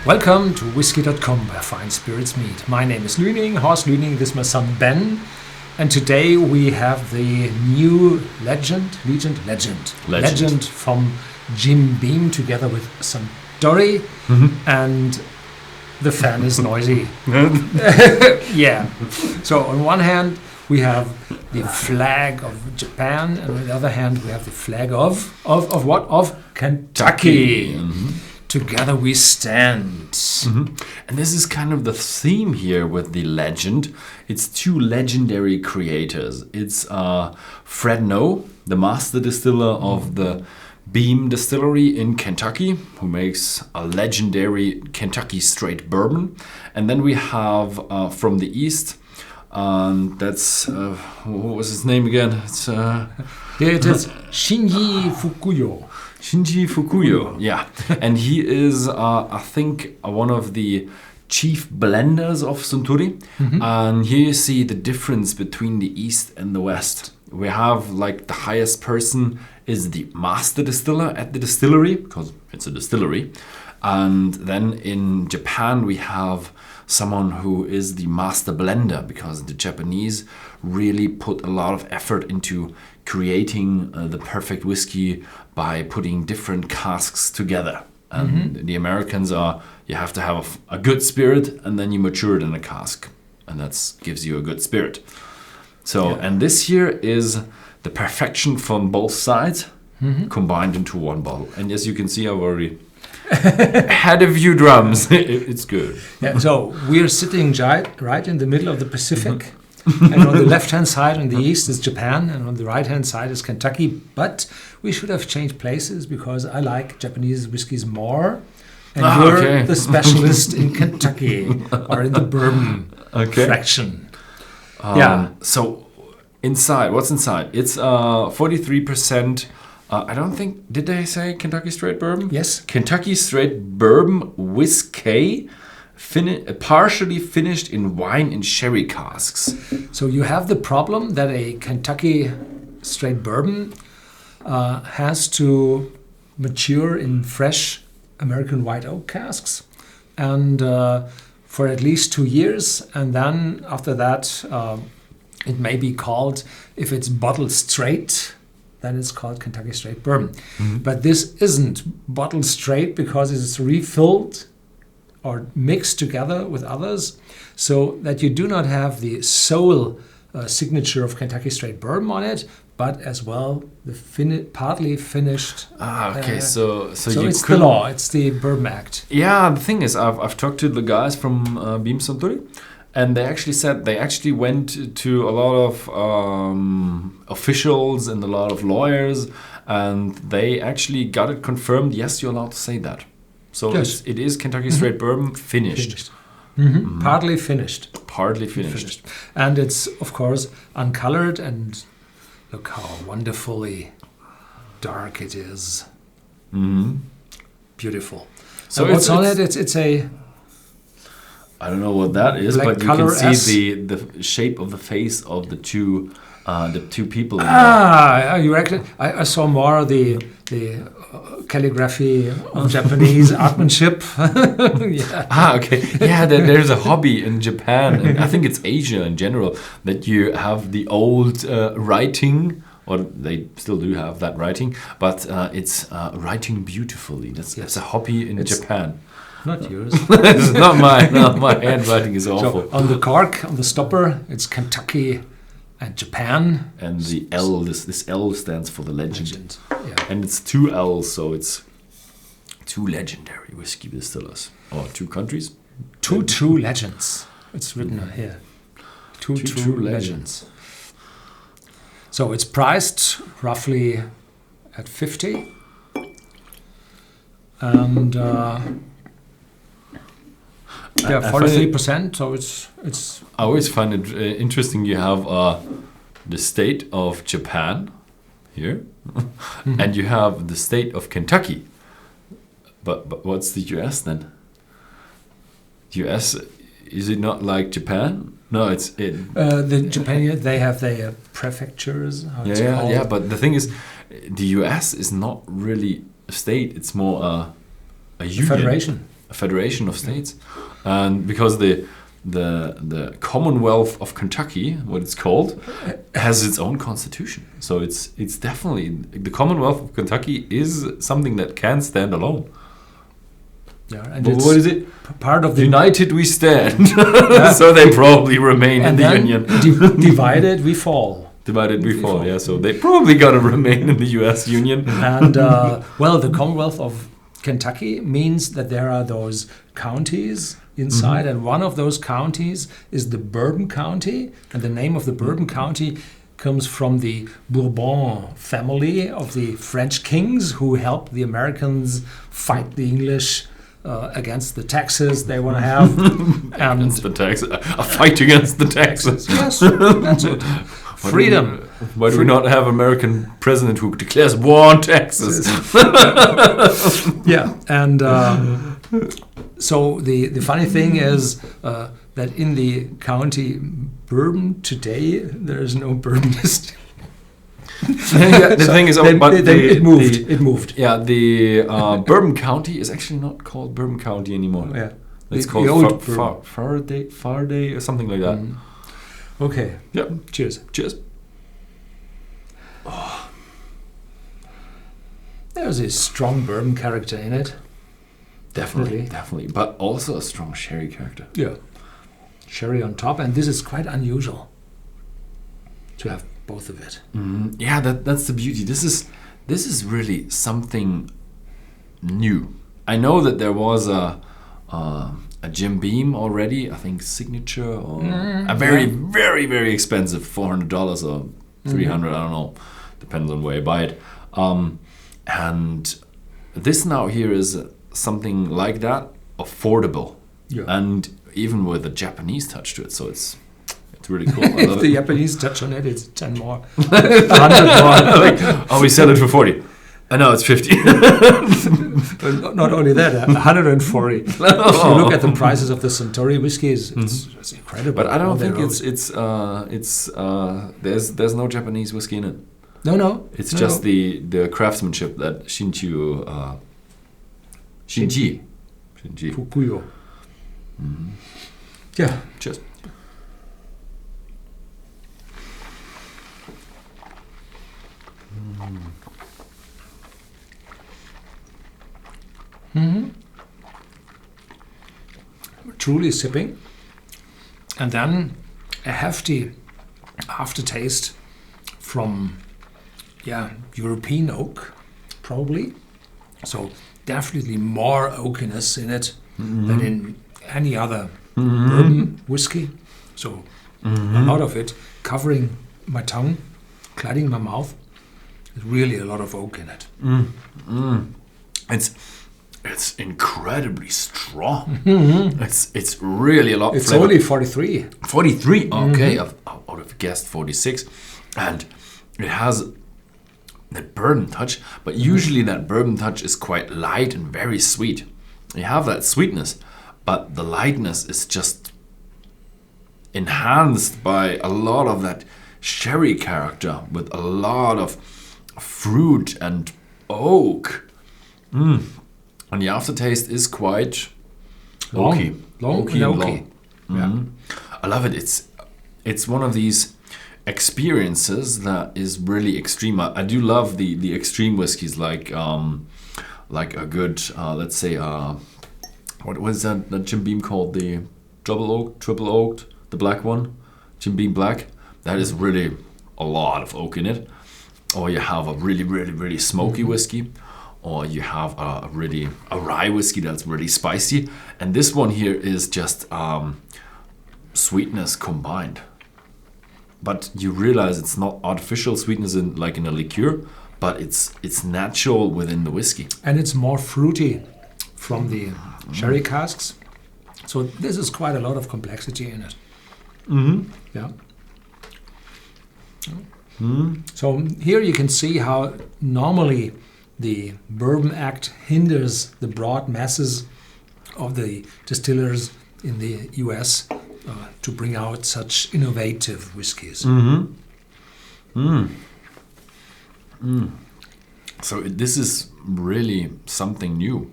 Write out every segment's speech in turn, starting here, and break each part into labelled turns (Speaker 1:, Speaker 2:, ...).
Speaker 1: Welcome to Whisky.com, where fine spirits meet. My name is Lüning, Horst Lüning, this is my son Ben. And today we have the new Legent from Jim Beam together with some Dory. And the fan is noisy. Yeah. So on one hand, we have the flag of Japan, and on the other hand, we have the flag of what? Of Kentucky. Together we stand.
Speaker 2: And this is kind of the theme here with the Legend. It's two legendary creators. It's Fred No, the master distiller of the Beam Distillery in Kentucky, who makes a legendary Kentucky straight bourbon. And then we have from the East, that's, what was his name again? It's,
Speaker 1: it is Shinji Fukuyo.
Speaker 2: Shinji Fukuyo, yeah. And he is, I think, one of the chief blenders of Suntory. And here you see the difference between the East and the West. We have, like, the highest person is the master distiller at the distillery, because it's a distillery. And then in Japan, we have someone who is the master blender, because the Japanese really put a lot of effort into creating the perfect whiskey by putting different casks together. And the Americans are, you have to have a good spirit and then you mature it in a cask. And that gives you a good spirit. So, and this here is the perfection from both sides combined into one bottle. And as you can see, I've already had a few drums. It's good.
Speaker 1: Yeah, so we're sitting right in the middle of the Pacific. And on the left-hand side, on the east, is Japan, and on the right-hand side is Kentucky. But we should have changed places because I like Japanese whiskies more. And you're the specialist in Kentucky or in the bourbon fraction.
Speaker 2: So inside, what's inside? It's 43%. I don't think, did they say Kentucky straight bourbon?
Speaker 1: Yes.
Speaker 2: Kentucky straight bourbon whiskey. Partially finished in wine and sherry casks.
Speaker 1: So you have the problem that a Kentucky straight bourbon has to mature in fresh American white oak casks, and for at least 2 years. And then after that, it may be called, if it's bottled straight, then it's called Kentucky straight bourbon. But this isn't bottled straight because it's refilled or mixed together with others, so that you do not have the sole signature of Kentucky straight bourbon on it, but as well the partly finished.
Speaker 2: So
Speaker 1: it's the law. It's the Bourbon Act.
Speaker 2: Yeah, the thing is, I've talked to the guys from Beam Suntory, and they actually said they actually went to a lot of officials and a lot of lawyers, and they actually got it confirmed. Yes, you're allowed to say that. So yes. It is Kentucky straight bourbon finished.
Speaker 1: Partly finished.
Speaker 2: Partly finished.
Speaker 1: And it's, of course, uncolored, and look how wonderfully dark it is. Beautiful. So what's on it? It's a...
Speaker 2: I don't know what that is, but you can see the shape of the face of the two people.
Speaker 1: You reckon? I saw more of the calligraphy of Japanese artmanship.
Speaker 2: There's a hobby in Japan, and I think it's Asia in general, that you have the old writing, or they still do have that writing, but it's writing beautifully. That's a hobby in Japan.
Speaker 1: Not yours.
Speaker 2: It's not mine. No, my handwriting is awful.
Speaker 1: So on the cork, on the stopper, it's Kentucky and Japan.
Speaker 2: And the L, this L stands for the Legend.
Speaker 1: Yeah.
Speaker 2: And it's 2 L's, so it's 2 legendary whiskey distillers. Or 2 countries.
Speaker 1: 2 true legends. It's written here. 2 true legends. So it's priced roughly at 50. And 43%, so it's.
Speaker 2: I always find it interesting. You have the state of Japan here, and you have the state of Kentucky. But what's the U.S. then? U.S. is it not like Japan? No, it's it.
Speaker 1: The Japan, they have their prefectures.
Speaker 2: Yeah. But the thing is, the U.S. is not really a state. It's more a union.
Speaker 1: Federation.
Speaker 2: a federation of states, and because the Commonwealth of Kentucky, what it's called, has its own constitution. So it's definitely the Commonwealth of Kentucky is something that can stand alone.
Speaker 1: Yeah, and
Speaker 2: But what is it?
Speaker 1: Part of the
Speaker 2: United we stand. So they probably remain in the Union.
Speaker 1: Divided we fall.
Speaker 2: Divided we fall. Yeah. So they probably gotta remain in the U.S. Union.
Speaker 1: And well, the Commonwealth of Kentucky means that there are those counties inside, and one of those counties is the Bourbon County, and the name of the Bourbon County comes from the Bourbon family of the French kings who helped the Americans fight the English against the taxes they want to have. And
Speaker 2: against the tax, a fight against the taxes.
Speaker 1: Yes, that's it. Freedom.
Speaker 2: Why do we not have American president who declares war on taxes?
Speaker 1: Yeah, and so the funny thing is that in the county Bourbon today there is no Bourbonist.
Speaker 2: The thing is,
Speaker 1: it moved.
Speaker 2: Yeah, the Bourbon County is actually not called Bourbon County anymore.
Speaker 1: Yeah,
Speaker 2: it's
Speaker 1: the
Speaker 2: called
Speaker 1: old
Speaker 2: Faraday or something like that.
Speaker 1: Okay.
Speaker 2: Yeah.
Speaker 1: Cheers.
Speaker 2: Cheers.
Speaker 1: There's a strong bourbon character in it.
Speaker 2: Definitely. But also a strong sherry character.
Speaker 1: Yeah. Sherry on top, and this is quite unusual to have both of it.
Speaker 2: Yeah, that's the beauty. This is really something new. I know that there was a Jim Beam already, I think signature or a very, very, very expensive $400 or $300, I don't know, depends on where you buy it. And this now here is something like that, affordable, and even with a Japanese touch to it. So it's really cool. I love
Speaker 1: If the
Speaker 2: it.
Speaker 1: Japanese touch on it, it's 10 more, 100 more.
Speaker 2: Like, oh, we sell it for 40. I know it's 50.
Speaker 1: Not only that, 140. If you look at the prices of the Suntory whiskeys, it's incredible.
Speaker 2: But I don't think
Speaker 1: They're
Speaker 2: there's no Japanese whiskey in it.
Speaker 1: No.
Speaker 2: It's just the craftsmanship that Shinji
Speaker 1: Fukuyo. Yeah.
Speaker 2: Cheers.
Speaker 1: Truly sipping, and then a hefty aftertaste from European oak, probably. So definitely more oakiness in it than in any other bourbon whiskey. So a lot of it covering my tongue, cladding my mouth. There's really a lot of oak in it.
Speaker 2: It's incredibly strong. It's really a lot.
Speaker 1: It's
Speaker 2: flavor.
Speaker 1: only 43.
Speaker 2: 43. Okay, I would have guessed 46, and it has that bourbon touch. But usually that bourbon touch is quite light and very sweet. You have that sweetness, but the lightness is just enhanced by a lot of that sherry character with a lot of fruit and oak. And the aftertaste is quite oaky.
Speaker 1: Long.
Speaker 2: Yeah. I love it. It's one of these experiences that is really extreme. I do love the extreme whiskeys like a good let's say what was that Jim Beam called, the triple oaked, the black one, Jim Beam Black. That is really a lot of oak in it. Or you have a really, really, really smoky whiskey, or you have a rye whiskey that's really spicy. And this one here is just sweetness combined. But you realize it's not artificial sweetness like in a liqueur, but it's natural within the whiskey.
Speaker 1: And it's more fruity from the sherry casks. So this is quite a lot of complexity in it. Yeah. So here you can see how normally the Bourbon Act hinders the broad masses of the distillers in the US to bring out such innovative whiskies.
Speaker 2: So this is really something new.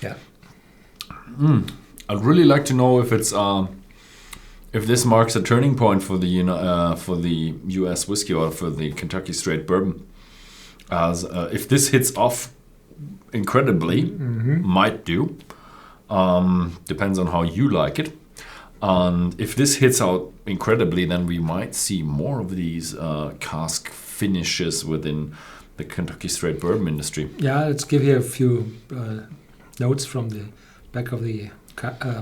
Speaker 1: Yeah.
Speaker 2: I'd really like to know if it's if this marks a turning point for the U.S. whiskey or for the Kentucky Straight Bourbon. As if this hits off incredibly, might do. Depends on how you like it. And if this hits out incredibly, then we might see more of these cask finishes within the Kentucky Straight Bourbon industry.
Speaker 1: Yeah, let's give you a few notes from the back of the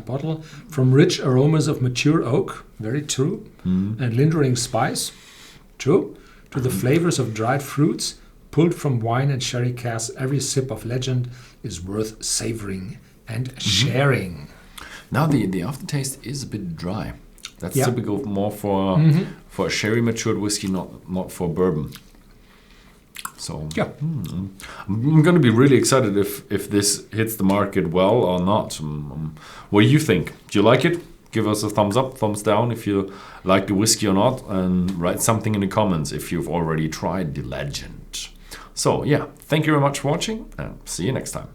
Speaker 1: bottle. From rich aromas of mature oak, very true, and lingering spice, true, to the flavors of dried fruits, pulled from wine and sherry casks, every sip of Legend is worth savoring and sharing.
Speaker 2: Now the aftertaste is a bit dry. That's typical more for a sherry matured whiskey, not for bourbon. So I'm going to be really excited if this hits the market well or not. What do you think? Do you like it? Give us a thumbs up, thumbs down if you like the whiskey or not, and write something in the comments if you've already tried the Legend. So yeah, thank you very much for watching, and see you next time.